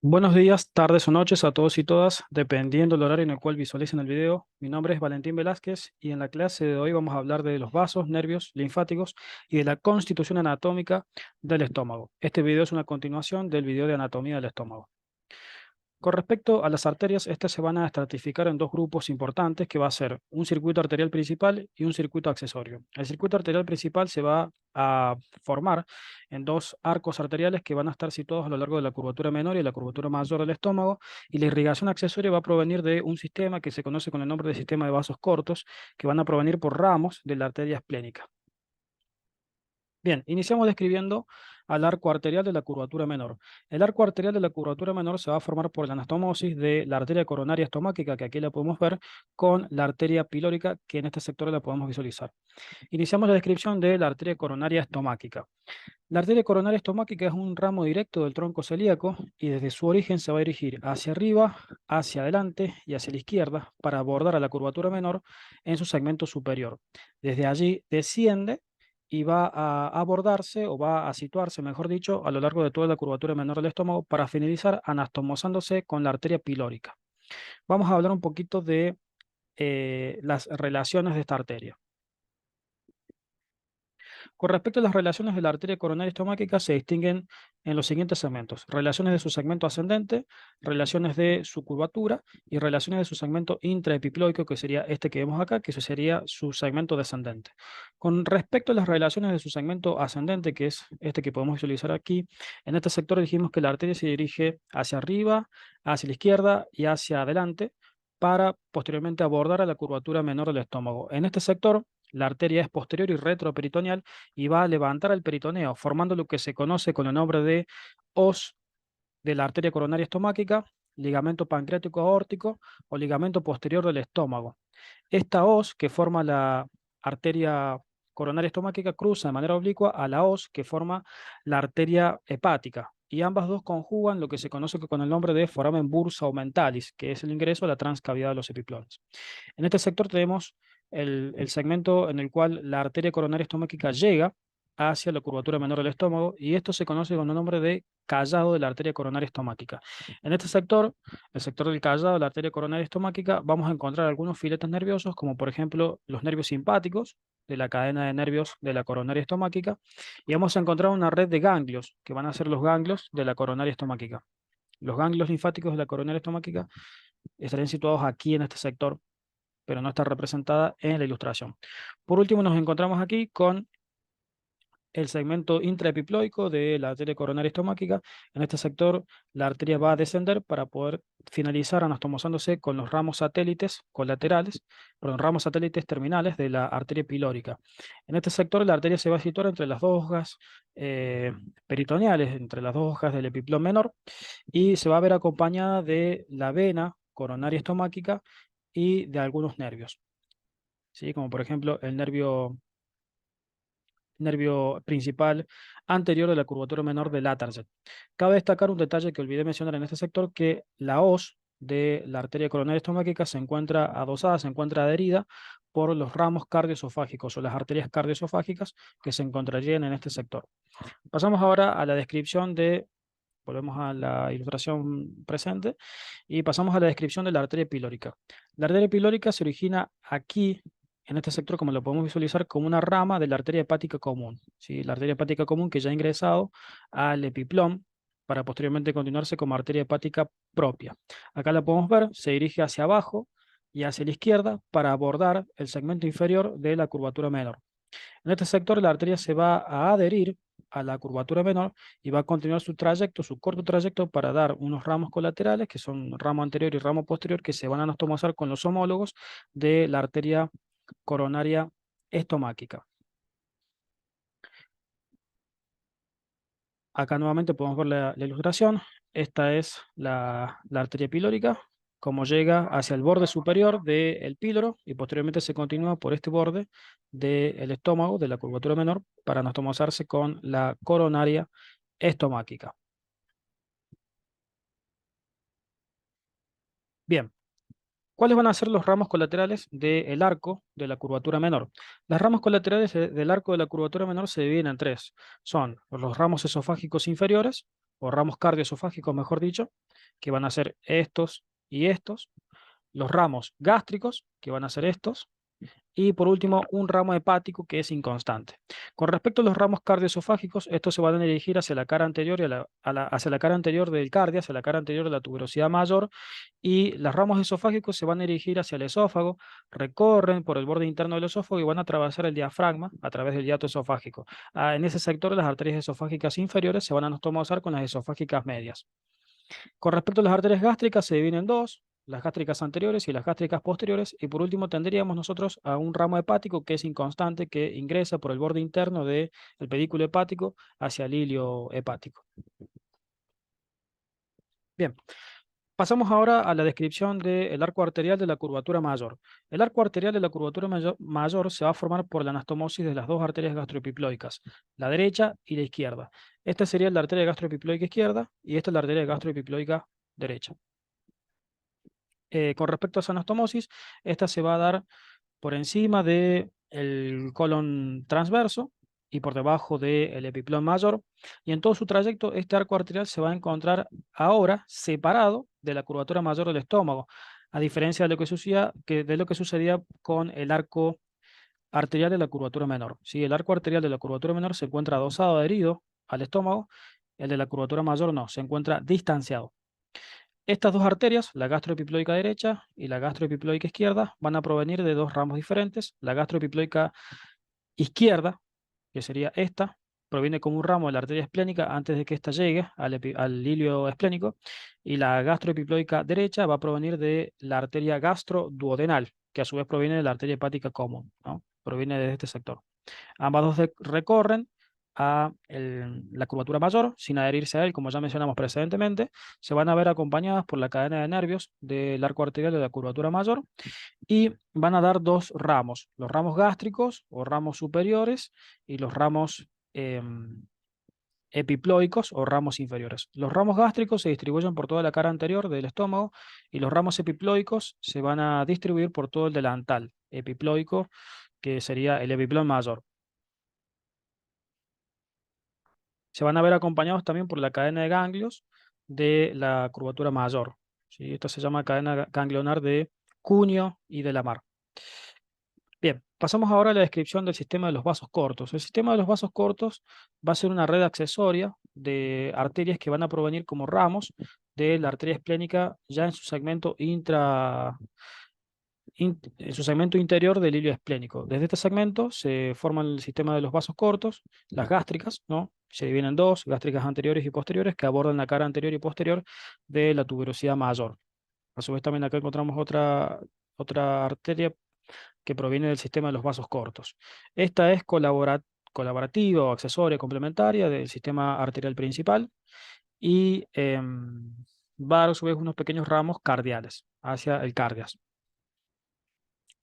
Buenos días, tardes o noches a todos y todas, dependiendo del horario en el cual visualicen el video. Mi nombre es Valentín Velázquez y en la clase de hoy vamos a hablar de los vasos, nervios linfáticos y de la constitución anatómica del estómago. Este video es una continuación del video de anatomía del estómago. Con respecto a las arterias, estas se van a estratificar en dos grupos importantes, que va a ser un circuito arterial principal y un circuito accesorio. El circuito arterial principal se va a formar en dos arcos arteriales que van a estar situados a lo largo de la curvatura menor y la curvatura mayor del estómago, y la irrigación accesoria va a provenir de un sistema que se conoce con el nombre de sistema de vasos cortos, que van a provenir por ramos de la arteria esplénica. Bien, iniciamos describiendo al arco arterial de la curvatura menor. El arco arterial de la curvatura menor se va a formar por la anastomosis de la arteria coronaria estomáquica, que aquí la podemos ver, con la arteria pilórica, que en este sector la podemos visualizar. Iniciamos la descripción de la arteria coronaria estomáquica. La arteria coronaria estomáquica es un ramo directo del tronco celíaco y desde su origen se va a dirigir hacia arriba, hacia adelante y hacia la izquierda para abordar a la curvatura menor en su segmento superior. Desde allí desciende y va a abordarse o va a situarse, mejor dicho, a lo largo de toda la curvatura menor del estómago para finalizar anastomosándose con la arteria pilórica. Vamos a hablar un poquito de las relaciones de esta arteria. Con respecto a las relaciones de la arteria coronaria estomáquica, se distinguen en los siguientes segmentos: relaciones de su segmento ascendente, relaciones de su curvatura y relaciones de su segmento intraepiploico, que sería este que vemos acá, que eso sería su segmento descendente. Con respecto a las relaciones de su segmento ascendente, que es este que podemos visualizar aquí, en este sector dijimos que la arteria se dirige hacia arriba, hacia la izquierda y hacia adelante para posteriormente abordar a la curvatura menor del estómago. En este sector, la arteria es posterior y retroperitoneal y va a levantar el peritoneo, formando lo que se conoce con el nombre de os de la arteria coronaria estomáquica, ligamento pancreático aórtico o ligamento posterior del estómago. Esta os que forma la arteria coronaria estomáquica cruza de manera oblicua a la os que forma la arteria hepática, y ambas dos conjugan lo que se conoce con el nombre de foramen bursa aumentalis, que es el ingreso a la transcavidad de los epiplones. En este sector tenemos el segmento en el cual la arteria coronaria estomáquica llega hacia la curvatura menor del estómago, y esto se conoce con el nombre de callado de la arteria coronaria estomáquica. En este sector, el sector del callado de la arteria coronaria estomáquica, vamos a encontrar algunos filetes nerviosos, como por ejemplo los nervios simpáticos de la cadena de nervios de la coronaria estomáquica, y vamos a encontrar una red de ganglios, que van a ser los ganglios de la coronaria estomáquica. Los ganglios linfáticos de la coronaria estomáquica estarían situados aquí en este sector, pero no está representada en la ilustración. Por último, nos encontramos aquí con el segmento intraepiploico de la arteria coronaria estomáquica. En este sector, la arteria va a descender para poder finalizar anastomosándose con los ramos satélites colaterales, perdón, ramos satélites terminales de la arteria pilórica. En este sector, la arteria se va a situar entre las dos hojas peritoneales, entre las dos hojas del epiplón menor, y se va a ver acompañada de la vena coronaria estomáquica y de algunos nervios, ¿sí? Como por ejemplo el nervio principal anterior de la curvatura menor del Atarsat. Cabe destacar un detalle que olvidé mencionar en este sector, que la os de la arteria coronaria estomáquica se encuentra adosada, se encuentra adherida por los ramos cardioesofágicos o las arterias cardioesofágicas que se encontrarían en este sector. Pasamos ahora a la descripción de, volvemos a la ilustración presente, y pasamos a la descripción de la arteria pilórica. La arteria pilórica se origina aquí, en este sector, como lo podemos visualizar, como una rama de la arteria hepática común, ¿sí? La arteria hepática común que ya ha ingresado al epiplón para posteriormente continuarse como arteria hepática propia. Acá la podemos ver, se dirige hacia abajo y hacia la izquierda para abordar el segmento inferior de la curvatura menor. En este sector, la arteria se va a adherir a la curvatura menor y va a continuar su trayecto, su corto trayecto, para dar unos ramos colaterales, que son ramo anterior y ramo posterior, que se van a anastomosar con los homólogos de la arteria coronaria estomáquica. Acá nuevamente podemos ver la ilustración. Esta es la arteria pilórica, como llega hacia el borde superior del píloro y posteriormente se continúa por este borde del estómago, de la curvatura menor, para anastomosarse con la coronaria estomáquica. Bien, ¿cuáles van a ser los ramos colaterales del arco de la curvatura menor? Las ramas colaterales del arco de la curvatura menor se dividen en tres. Son los ramos esofágicos inferiores, o ramos cardioesofágicos, mejor dicho, que van a ser estos y estos. Los ramos gástricos, que van a ser estos. Y por último, un ramo hepático que es inconstante. Con respecto a los ramos cardioesofágicos, estos se van a dirigir hacia la cara anterior y hacia la cara anterior del cardio, hacia la cara anterior de la tuberosidad mayor, y los ramos esofágicos se van a dirigir hacia el esófago, recorren por el borde interno del esófago y van a atravesar el diafragma a través del hiato esofágico. En ese sector, las arterias esofágicas inferiores se van a anastomosar con las esofágicas medias. Con respecto a las arterias gástricas, se dividen en dos, las gástricas anteriores y las gástricas posteriores, y por último tendríamos nosotros a un ramo hepático que es inconstante, que ingresa por el borde interno del pedículo hepático hacia el hilio hepático. Bien, pasamos ahora a la descripción del arco arterial de la curvatura mayor. El arco arterial de la curvatura mayor se va a formar por la anastomosis de las dos arterias gastroepiploicas, la derecha y la izquierda. Esta sería la arteria gastroepiploica izquierda y esta es la arteria gastroepiploica derecha. Con respecto a esa anastomosis, esta se va a dar por encima del colon transverso y por debajo del epiplón mayor. Y en todo su trayecto, este arco arterial se va a encontrar ahora separado de la curvatura mayor del estómago, a diferencia de lo que sucedía con el arco arterial de la curvatura menor. ¿Sí? El arco arterial de la curvatura menor se encuentra adosado, adherido al estómago, el de la curvatura mayor no, se encuentra distanciado. Estas dos arterias, la gastroepiploica derecha y la gastroepiploica izquierda, van a provenir de dos ramos diferentes. La gastroepiploica izquierda, que sería esta, proviene como un ramo de la arteria esplénica antes de que ésta llegue al hilio esplénico, y la gastroepiploica derecha va a provenir de la arteria gastroduodenal, que a su vez proviene de la arteria hepática común, ¿no? Proviene de este sector. Ambas dos recorren a la curvatura mayor sin adherirse a él, como ya mencionamos precedentemente. Se van a ver acompañadas por la cadena de nervios del arco arterial de la curvatura mayor y van a dar dos ramos, los ramos gástricos o ramos superiores y los ramos epiploicos o ramos inferiores. Los ramos gástricos se distribuyen por toda la cara anterior del estómago y los ramos epiploicos se van a distribuir por todo el delantal epiploico, que sería el epiplón mayor. Se van a ver acompañados también por la cadena de ganglios de la curvatura mayor. ¿Sí? Esto se llama cadena ganglionar de Cuneo y de Lamar. Bien, pasamos ahora a la descripción del sistema de los vasos cortos. El sistema de los vasos cortos va a ser una red accesoria de arterias que van a provenir como ramos de la arteria esplénica ya en su segmento en su segmento interior del hilio esplénico. Desde este segmento se forma el sistema de los vasos cortos, las gástricas, ¿no? Se dividen en dos, gástricas anteriores y posteriores, que abordan la cara anterior y posterior de la tuberosidad mayor. A su vez también acá encontramos otra arteria que proviene del sistema de los vasos cortos. Esta es colaborativa o accesoria complementaria del sistema arterial principal y va a dar a su vez unos pequeños ramos cardiales hacia el cardias.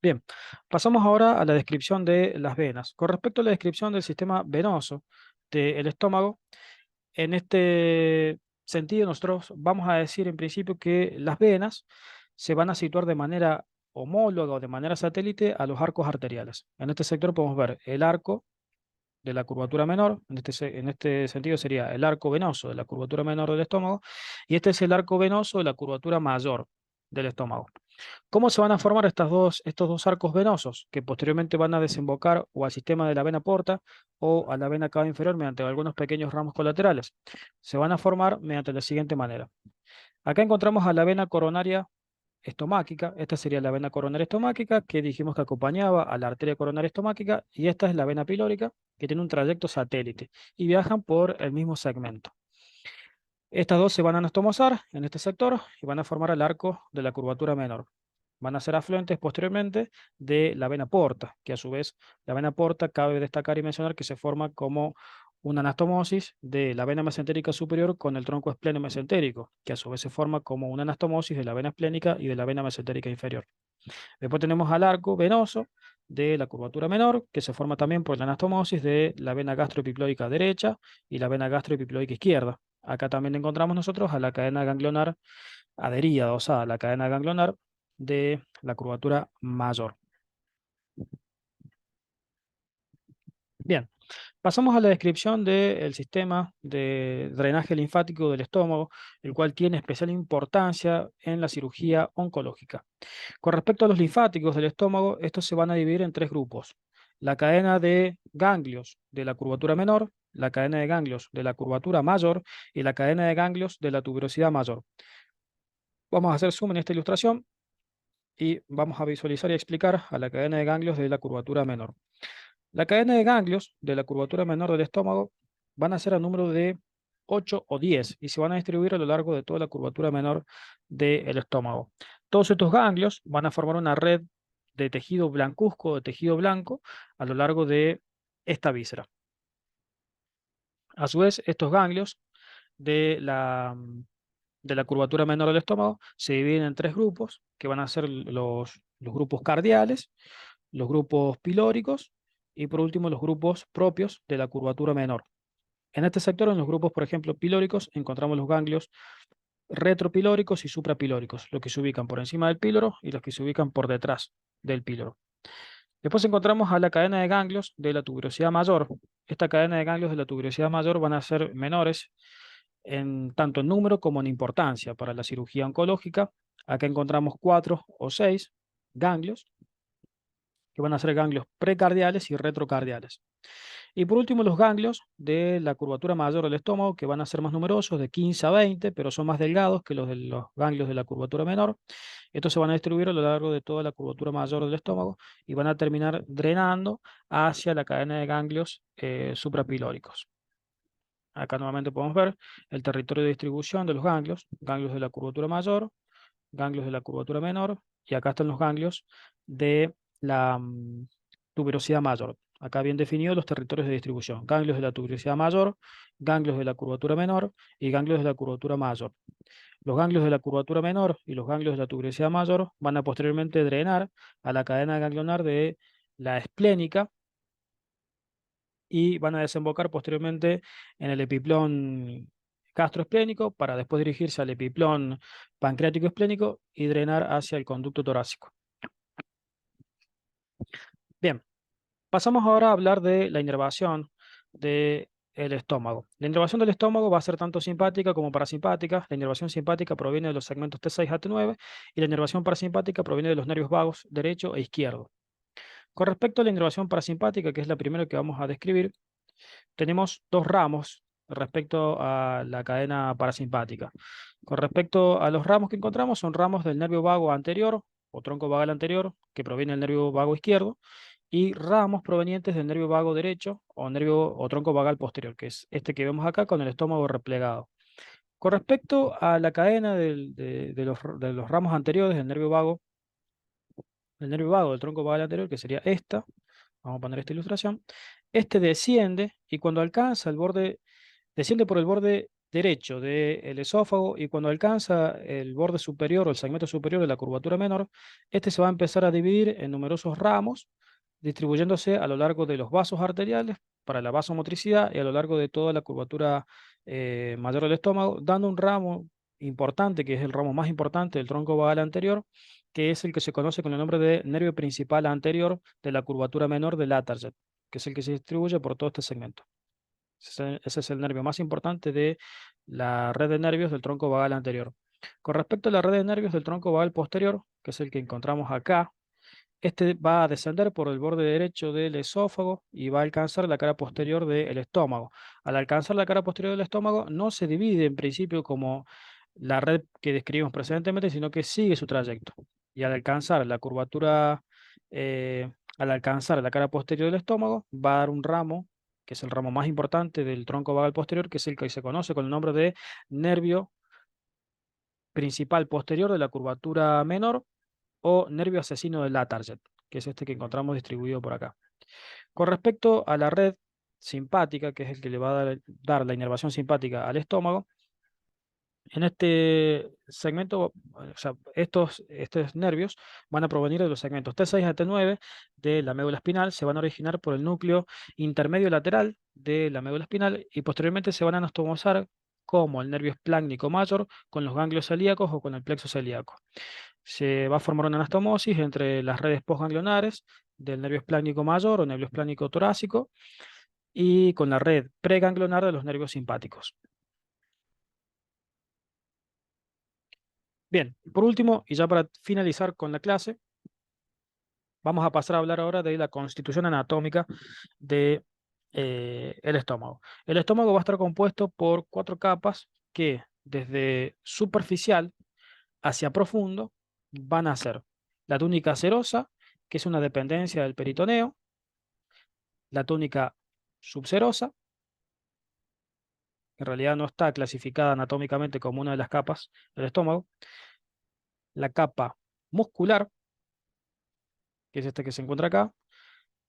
Bien, pasamos ahora a la descripción de las venas. Con respecto a la descripción del sistema venoso del estómago, en este sentido nosotros vamos a decir en principio que las venas se van a situar de manera homóloga o de manera satélite a los arcos arteriales. En este sector podemos ver el arco de la curvatura menor, en este sentido sería el arco venoso de la curvatura menor del estómago, y este es el arco venoso de la curvatura mayor del estómago. ¿Cómo se van a formar estos dos arcos venosos que posteriormente van a desembocar o al sistema de la vena porta o a la vena cava inferior mediante algunos pequeños ramos colaterales? Se van a formar mediante la siguiente manera. Acá encontramos a la vena coronaria estomáquica. Esta sería la vena coronaria estomáquica que dijimos que acompañaba a la arteria coronaria estomáquica, y esta es la vena pilórica que tiene un trayecto satélite y viajan por el mismo segmento. Estas dos se van a anastomosar en este sector y van a formar el arco de la curvatura menor. Van a ser afluentes posteriormente de la vena porta, que a su vez la vena porta cabe destacar y mencionar que se forma como una anastomosis de la vena mesentérica superior con el tronco espleno mesentérico, que a su vez se forma como una anastomosis de la vena esplénica y de la vena mesentérica inferior. Después tenemos al arco venoso de la curvatura menor, que se forma también por la anastomosis de la vena gastroepiploica derecha y la vena gastroepiploica izquierda. Acá también encontramos nosotros a la cadena ganglionar adherida, o sea, a la cadena ganglionar de la curvatura mayor. Bien, Pasamos a la descripción del sistema de drenaje linfático del estómago, el cual tiene especial importancia en la cirugía oncológica. Con respecto a los linfáticos del estómago, estos se van a dividir en tres grupos. La cadena de ganglios de la curvatura menor, la cadena de ganglios de la curvatura mayor y la cadena de ganglios de la tuberosidad mayor. Vamos a hacer zoom en esta ilustración y vamos a visualizar y explicar a la cadena de ganglios de la curvatura menor. La cadena de ganglios de la curvatura menor del estómago van a ser a número de 8 o 10 y se van a distribuir a lo largo de toda la curvatura menor del estómago. Todos estos ganglios van a formar una red de tejido blancuzco, de tejido blanco, a lo largo de esta víscera. A su vez, estos ganglios de la curvatura menor del estómago se dividen en tres grupos, que van a ser los grupos cardiales, los grupos pilóricos y por último los grupos propios de la curvatura menor. En este sector, en los grupos, por ejemplo, pilóricos, encontramos los ganglios retropilóricos y suprapilóricos, los que se ubican por encima del píloro y los que se ubican por detrás del píloro. Después encontramos a la cadena de ganglios de la tuberosidad mayor. Esta cadena de ganglios de la tuberosidad mayor van a ser menores tanto en número como en importancia para la cirugía oncológica. Acá encontramos 4 o 6 ganglios, que van a ser ganglios precardiales y retrocardiales. Y por último, los ganglios de la curvatura mayor del estómago, que van a ser más numerosos, de 15 a 20, pero son más delgados que los de los ganglios de la curvatura menor. Estos se van a distribuir a lo largo de toda la curvatura mayor del estómago y van a terminar drenando hacia la cadena de ganglios suprapilóricos. Acá nuevamente podemos ver el territorio de distribución de los ganglios, ganglios de la curvatura mayor, ganglios de la curvatura menor, y acá están los ganglios de la tuberosidad mayor. Acá bien definidos los territorios de distribución, ganglios de la tuberosidad mayor, ganglios de la curvatura menor y ganglios de la curvatura mayor. Los ganglios de la curvatura menor y los ganglios de la tuberosidad mayor van a posteriormente drenar a la cadena ganglionar de la esplénica y van a desembocar posteriormente en el epiplón gastroesplénico para después dirigirse al epiplón pancreático esplénico y drenar hacia el conducto torácico. Bien, pasamos ahora a hablar de la inervación del estómago. La inervación del estómago va a ser tanto simpática como parasimpática. La inervación simpática proviene de los segmentos T6 a T9 y la inervación parasimpática proviene de los nervios vagos derecho e izquierdo. Con respecto a la inervación parasimpática, que es la primera que vamos a describir, tenemos dos ramos respecto a la cadena parasimpática. Con respecto a los ramos que encontramos, son ramos del nervio vago anterior o tronco vagal anterior, que proviene del nervio vago izquierdo, y ramos provenientes del nervio vago derecho o nervio o tronco vagal posterior, que es este que vemos acá con el estómago replegado. Con respecto a la cadena de los ramos anteriores del nervio vago del tronco vagal anterior, que sería esta, vamos a poner esta ilustración, este desciende y cuando alcanza el borde, desciende por el borde derecho del esófago y cuando alcanza el borde superior o el segmento superior de la curvatura menor, este se va a empezar a dividir en numerosos ramos, distribuyéndose a lo largo de los vasos arteriales para la vasomotricidad y a lo largo de toda la curvatura mayor del estómago, dando un ramo importante, que es el ramo más importante del tronco vagal anterior, que es el que se conoce con el nombre de nervio principal anterior de la curvatura menor del Latarjet, que es el que se distribuye por todo este segmento. Ese es el nervio más importante de la red de nervios del tronco vagal anterior. Con respecto a la red de nervios del tronco vagal posterior, que es el que encontramos acá, este va a descender por el borde derecho del esófago y va a alcanzar la cara posterior del estómago. Al alcanzar la cara posterior del estómago, no se divide en principio como la red que describimos precedentemente, sino que sigue su trayecto. Y al alcanzar la curvatura, al alcanzar la cara posterior del estómago, va a dar un ramo, que es el ramo más importante del tronco vagal posterior, que es el que se conoce con el nombre de nervio principal posterior de la curvatura menor o nervio asesino del Latarjet, que es este que encontramos distribuido por acá. Con respecto a la red simpática, que es el que le va a dar la inervación simpática al estómago, en este segmento, o sea, estos nervios van a provenir de los segmentos T6 a T9 de la médula espinal, se van a originar por el núcleo intermedio lateral de la médula espinal y posteriormente se van a anastomosar como el nervio esplácnico mayor con los ganglios celíacos o con el plexo celíaco. Se va a formar una anastomosis entre las redes postganglionares del nervio esplácnico mayor o nervio esplácnico torácico y con la red preganglionar de los nervios simpáticos. Bien, por último, y ya para finalizar con la clase, vamos a pasar a hablar ahora de la constitución anatómica de, el estómago. El estómago va a estar compuesto por 4 capas que desde superficial hacia profundo van a ser la túnica serosa, que es una dependencia del peritoneo, la túnica subserosa, que en realidad no está clasificada anatómicamente como una de las capas del estómago, la capa muscular, que es esta que se encuentra acá,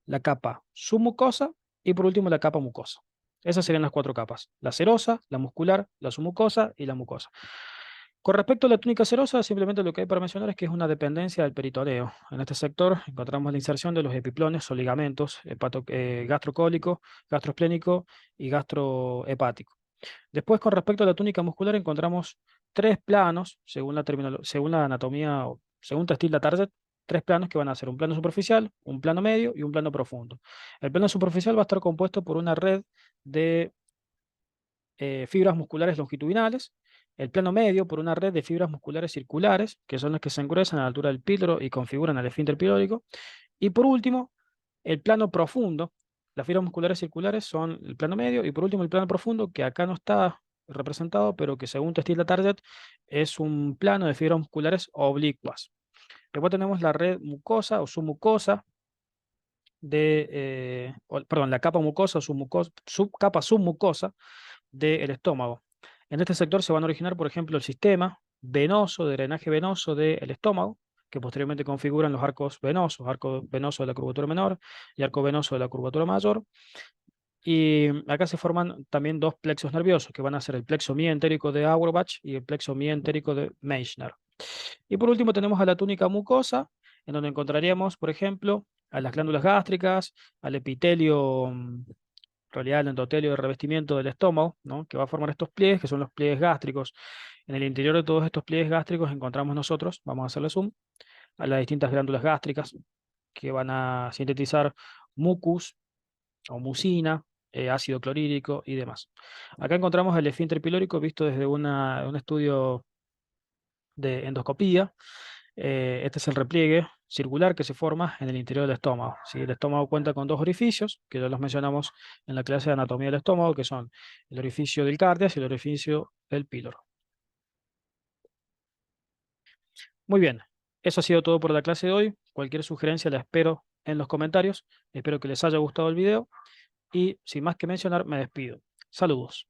la capa submucosa y por último la capa mucosa. Esas serían las 4 capas: la serosa, la muscular, la submucosa y la mucosa. Con respecto a la túnica serosa, simplemente lo que hay para mencionar es que es una dependencia del peritoneo. En este sector encontramos la inserción de los epiplones o ligamentos gastrocólico, gastroesplénico y gastrohepático. Después, con respecto a la túnica muscular, encontramos 3 planos, según la anatomía, o según Testilda Target, 3 planos que van a ser un plano superficial, un plano medio y un plano profundo. El plano superficial va a estar compuesto por una red de fibras musculares longitudinales, el plano medio por una red de fibras musculares circulares, que son las que se engruesan a la altura del píloro y configuran el esfínter pilórico, y por último, el plano profundo. Las fibras musculares circulares son el plano medio y por último el plano profundo, que acá no está representado, pero que según Testilda Target es un plano de fibras musculares oblicuas. Después tenemos la red mucosa o submucosa perdón, la capa mucosa o capa submucosa del estómago. En este sector se van a originar, por ejemplo, el sistema venoso, de drenaje venoso del estómago, que posteriormente configuran los arco venoso de la curvatura menor y arco venoso de la curvatura mayor. Y acá se forman también 2 plexos nerviosos, que van a ser el plexo mientérico de Auerbach y el plexo mientérico de Meissner. Y por último tenemos a la túnica mucosa, en donde encontraríamos, por ejemplo, a las glándulas gástricas, al epitelio, en realidad el endotelio de revestimiento del estómago, ¿no? Que va a formar estos pliegues, que son los pliegues gástricos. En el interior de todos estos pliegues gástricos encontramos nosotros, vamos a hacerle zoom, a las distintas glándulas gástricas que van a sintetizar mucus o mucina, ácido clorhídrico y demás. Acá encontramos el esfínter pilórico visto desde un estudio de endoscopía. Este es el repliegue circular que se forma en el interior del estómago. ¿Sí? El estómago cuenta con 2 orificios, que ya los mencionamos en la clase de anatomía del estómago, que son el orificio del cardias y el orificio del píloro. Muy bien, eso ha sido todo por la clase de hoy. Cualquier sugerencia la espero en los comentarios. Espero que les haya gustado el video y sin más que mencionar, me despido. Saludos.